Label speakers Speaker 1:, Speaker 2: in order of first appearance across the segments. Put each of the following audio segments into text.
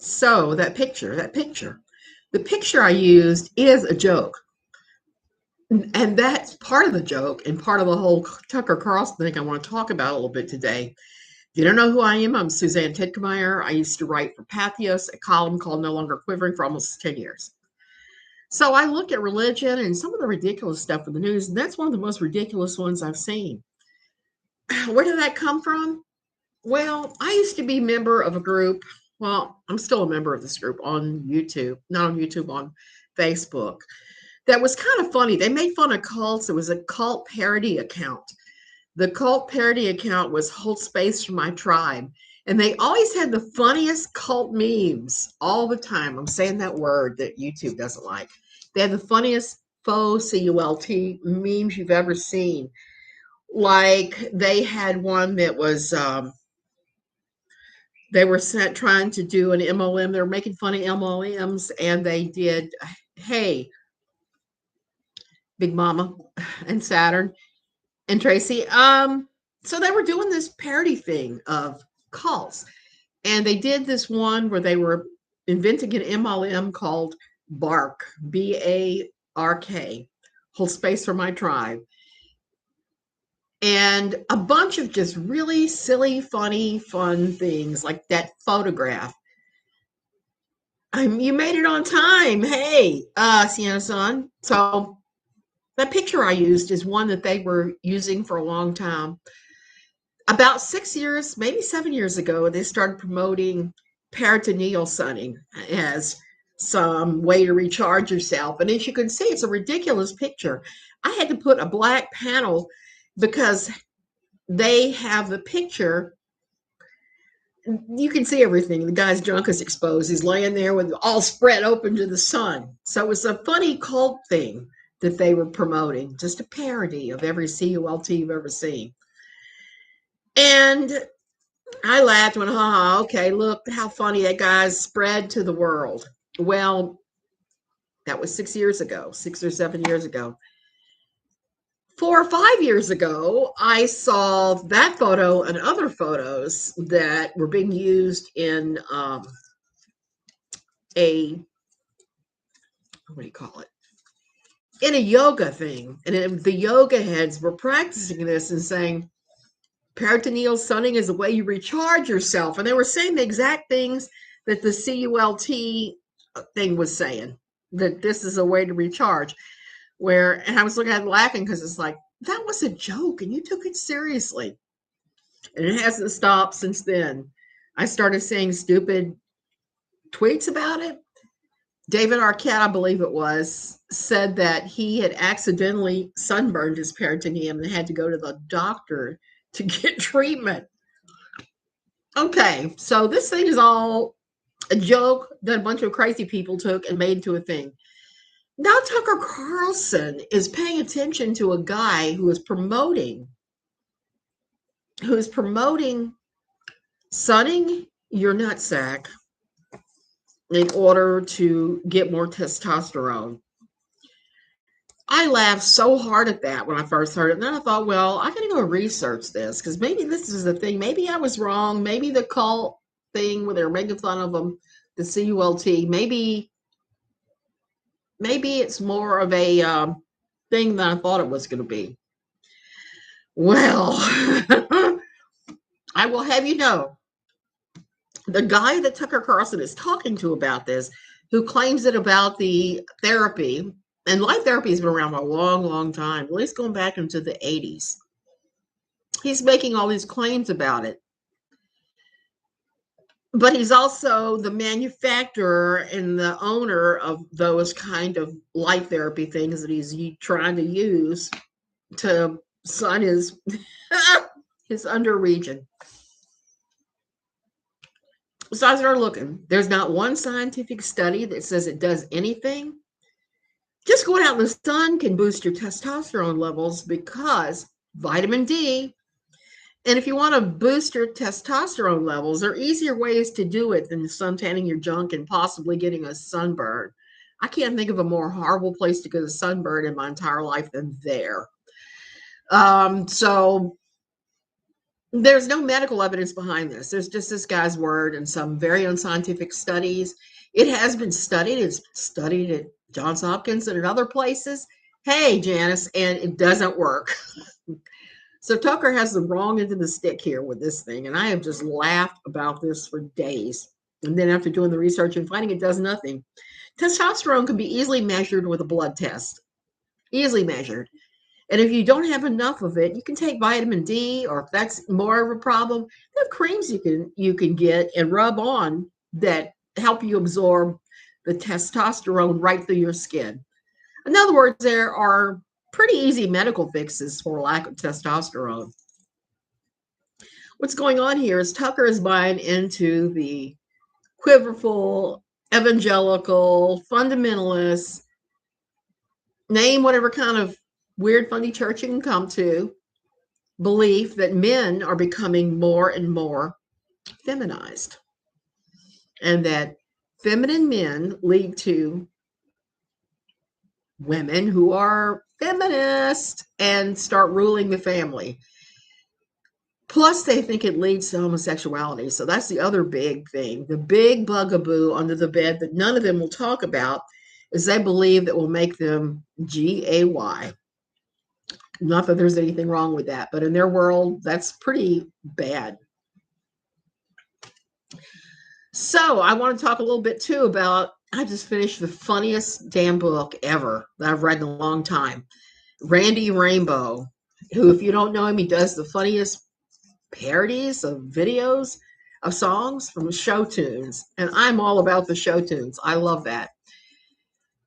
Speaker 1: So the picture I used is a joke. And that's part of the joke and part of the whole Tucker Carlson thing I want to talk about a little bit today. If you don't know who I am, I'm Suzanne Tedkemeyer. I used to write for Pathos, a column called No Longer Quivering for almost 10 years. So I look at religion and some of the ridiculous stuff in the news, and that's one of the most ridiculous ones I've seen. Where did that come from? Well, I used to be a member of a group. Well, I'm still a member of this group on YouTube, not on YouTube, on Facebook. That was kind of funny. They made fun of cults. It was a cult parody account. The cult parody account was Hold Space for My Tribe. And they always had the funniest cult memes all the time. I'm saying that word that YouTube doesn't like. They had the funniest faux CULT memes you've ever seen. Like they had one that was they were trying to do an MLM. They were making fun of MLMs, and they did, hey, Big Mama and Saturn and Tracy. So they were doing this parody thing of cults, and they did this one where they were inventing an MLM called Bark, BARK, Hold Space for My Tribe. And a bunch of just really silly, funny, fun things like that photograph. You made it on time. Hey, Sienna-san. So that picture I used is one that they were using for a long time. About 6 years, maybe 7 years ago, they started promoting peritoneal sunning as some way to recharge yourself. And as you can see, it's a ridiculous picture. I had to put a black panel because they have the picture. You can see everything. The guy's junk is exposed. He's laying there with all spread open to the sun. So it was a funny cult thing that they were promoting, just a parody of every CULT you've ever seen. And I laughed, went, okay, look how funny that guy's spread to the world. Well, that was 6 years ago, 6 or 7 years ago. 4 or 5 years ago, I saw that photo and other photos that were being used in what do you call it? In a yoga thing. And the yoga heads were practicing this and saying, peritoneal sunning is a way you recharge yourself. And they were saying the exact things that the CULT thing was saying, that this is a way to recharge. And I was looking at it laughing because it's like, that was a joke and you took it seriously. And it hasn't stopped since then. I started seeing stupid tweets about it. David Arquette, I believe it was, said that he had accidentally sunburned his peritoneum and had to go to the doctor to get treatment. Okay, so this thing is all a joke that a bunch of crazy people took and made into a thing. Now Tucker Carlson is paying attention to a guy who is promoting sunning your nutsack in order to get more testosterone. I laughed so hard at that when I first heard it. And then I thought, well, I gotta go research this because maybe this is the thing. Maybe I was wrong. Maybe the cult thing where they were making fun of them, the CULT, maybe it's more of a thing than I thought it was going to be. Well, I will have you know, the guy that Tucker Carlson is talking to about this, who claims it about the therapy, and light therapy has been around for a long, long time, at least going back into the 80s. He's making all these claims about it. But he's also the manufacturer and the owner of those kind of light therapy things that he's trying to use to sun his his under region. So I started looking. There's not one scientific study that says it does anything. Just going out in the sun can boost your testosterone levels because vitamin D. And if you want to boost your testosterone levels, there are easier ways to do it than suntanning your junk and possibly getting a sunburn. I can't think of a more horrible place to get a sunburn in my entire life than there. So There's no medical evidence behind this. There's just this guy's word and some very unscientific studies. It has been studied. It's studied at Johns Hopkins and at other places. Hey, Janice, and it doesn't work. So Tucker has the wrong end of the stick here with this thing, and I have just laughed about this for days. And then after doing the research and finding it does nothing. Testosterone can be easily measured with a blood test, easily measured. And if you don't have enough of it, you can take vitamin D, or if that's more of a problem, there are creams you can get and rub on that help you absorb the testosterone right through your skin. In other words, there are pretty easy medical fixes for lack of testosterone. What's going on here is Tucker is buying into the quiverful, evangelical, fundamentalist, name whatever kind of weird, funny church you can come to, belief that men are becoming more and more feminized, and that feminine men lead to women who are feminist and start ruling the family. Plus, they think it leads to homosexuality. So that's the other big thing. The big bugaboo under the bed that none of them will talk about is they believe that will make them gay. Not that there's anything wrong with that, but in their world, that's pretty bad. So I want to talk a little bit too about, I just finished the funniest damn book ever that I've read in a long time. Randy Rainbow, who, if you don't know him, he does the funniest parodies of videos of songs from show tunes. And I'm all about the show tunes. I love that.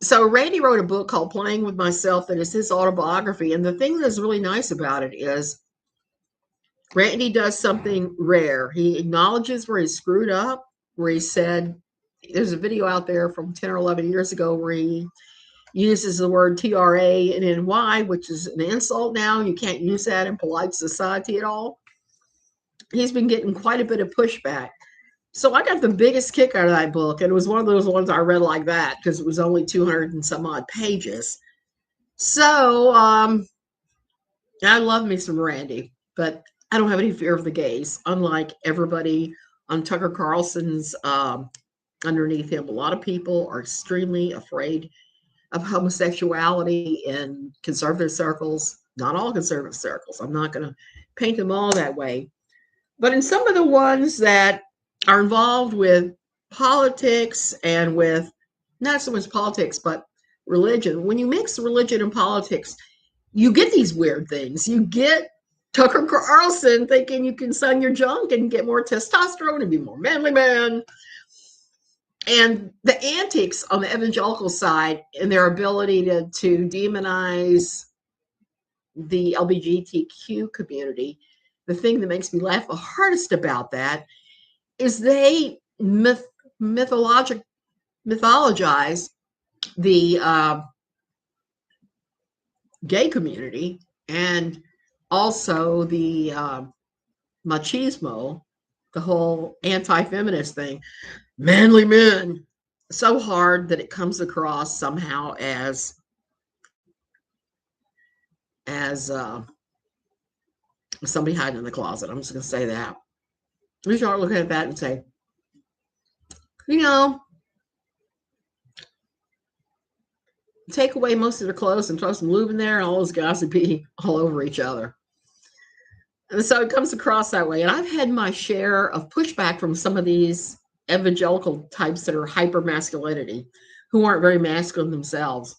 Speaker 1: So Randy wrote a book called Playing with Myself that is his autobiography. And the thing that's really nice about it is Randy does something rare. He acknowledges where he screwed up, where he said, there's a video out there from 10 or 11 years ago where he uses the word TRANNY, which is an insult now. You can't use that in polite society at all. He's been getting quite a bit of pushback. So I got the biggest kick out of that book. And it was one of those ones I read like that because it was only 200 and some odd pages. So I love me some Randy, but I don't have any fear of the gays, unlike everybody on Tucker Carlson's underneath him. A lot of people are extremely afraid of homosexuality in conservative circles. Not all conservative circles. I'm not going to paint them all that way. But in some of the ones that are involved with politics and with not so much politics, but religion, when you mix religion and politics, you get these weird things. You get Tucker Carlson thinking you can sun your junk and get more testosterone and be more manly man. And the antics on the evangelical side and their ability to demonize the LGBTQ community, the thing that makes me laugh the hardest about that is they mythologize the gay community and also the machismo, the whole anti-feminist thing. Manly men, so hard that it comes across somehow as somebody hiding in the closet. I'm just going to say that. We start looking at that and say, take away most of their clothes and throw some lube in there, and all those guys would be all over each other. And so it comes across that way. And I've had my share of pushback from some of these evangelical types that are hyper masculinity, who aren't very masculine themselves.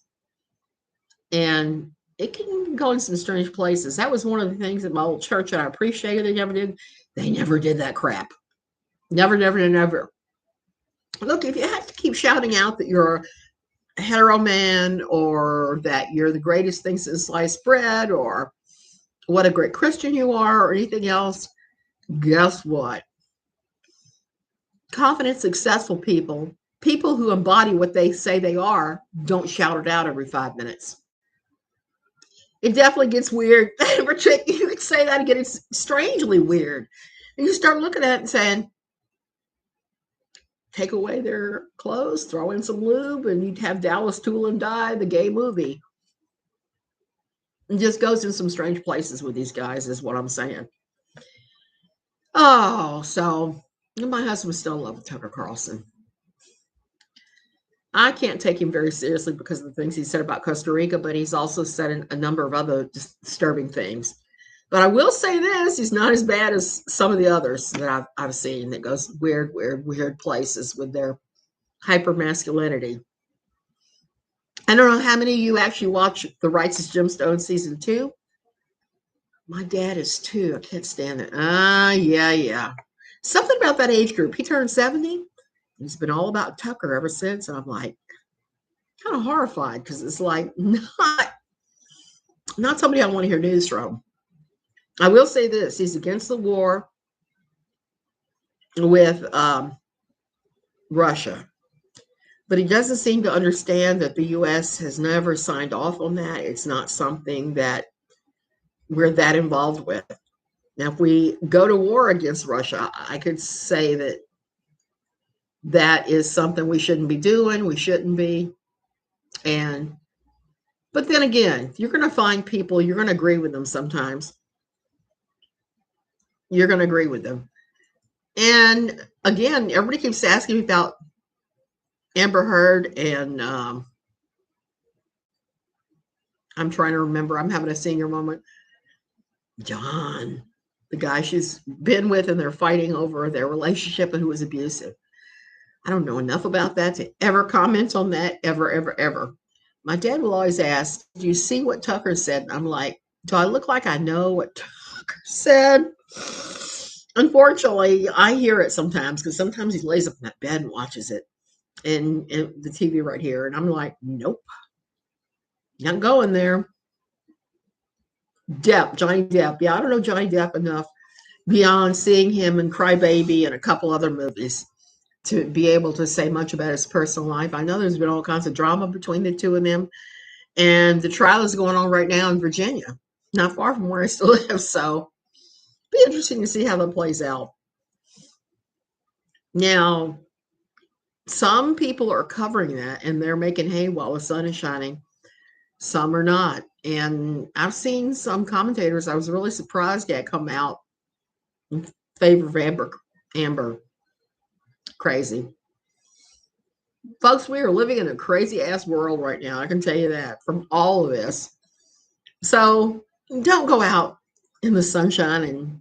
Speaker 1: And it can go in some strange places. That was one of the things at my old church that I appreciated they never did. They never did that crap. Never, never, never. Look, if you have to keep shouting out that you're a hetero man or that you're the greatest thing since sliced bread or what a great Christian you are or anything else, guess what? Confident, successful people who embody what they say they are, don't shout it out every 5 minutes. It definitely gets weird. You could say that again, it's strangely weird. And you start looking at it and saying, take away their clothes, throw in some lube, and you'd have Dallas Tool and Die, the gay movie. It just goes in some strange places with these guys, is what I'm saying. Oh, so my husband's still in love with Tucker Carlson. I can't take him very seriously because of the things he said about Costa Rica, but he's also said a number of other disturbing things. But I will say this, he's not as bad as some of the others that I've seen that goes weird places with their hyper masculinity. I don't know how many of you actually watch The Righteous Gemstone season 2. My dad is too. I can't stand it. Yeah. Something about that age group. He turned 70. He's been all about Tucker ever since. And I'm like, kind of horrified because it's like not somebody I want to hear news from. I will say this: he's against the war with Russia, but he doesn't seem to understand that the U.S. has never signed off on that. It's not something that we're that involved with. Now, if we go to war against Russia, I could say that that is something we shouldn't be doing. We shouldn't be. But then again, you're going to find people, you're going to agree with them sometimes. You're going to agree with them. And again, everybody keeps asking me about Amber Heard, and I'm trying to remember. I'm having a senior moment. John, the guy she's been with, and they're fighting over their relationship and who was abusive. I don't know enough about that to ever comment on that, ever. My dad will always ask, do you see what Tucker said? And I'm like, do I look like I know what Tucker said? Unfortunately, I hear it sometimes because sometimes he lays up in that bed and watches it and the TV right here. And I'm like, nope, not going there. Johnny Depp. Yeah, I don't know Johnny Depp enough beyond seeing him in Cry Baby and a couple other movies to be able to say much about his personal life. I know there's been all kinds of drama between the two of them. And the trial is going on right now in Virginia, not far from where I still live. So be interesting to see how that plays out. Now, some people are covering that and they're making hay while the sun is shining. Some are not. And I've seen some commentators I was really surprised at come out in favor of Amber. Crazy. Folks, we are living in a crazy ass world right now. I can tell you that from all of this. So don't go out in the sunshine and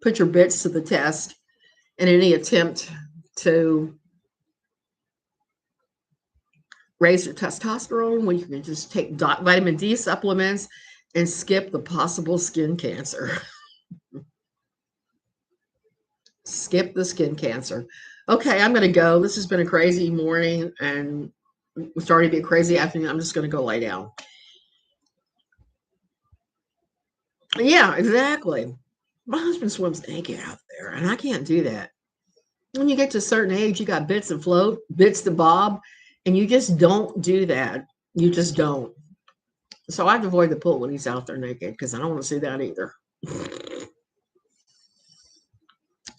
Speaker 1: put your bits to the test in any attempt to raise your testosterone when you can just take vitamin D supplements and skip the possible skin cancer. Skip the skin cancer. Okay, I'm going to go. This has been a crazy morning and it's starting to be a crazy afternoon. I'm just going to go lay down. Yeah, exactly. My husband swims naked out there, and I can't do that. When you get to a certain age, you got bits to float, bits to bob, and you just don't do that. You just don't. So I have to avoid the pool when he's out there naked because I don't want to see that either.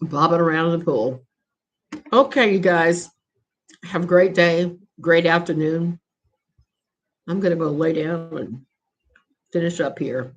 Speaker 1: Bobbing around in the pool. Okay, you guys, have a great day, great afternoon. I'm going to go lay down and finish up here.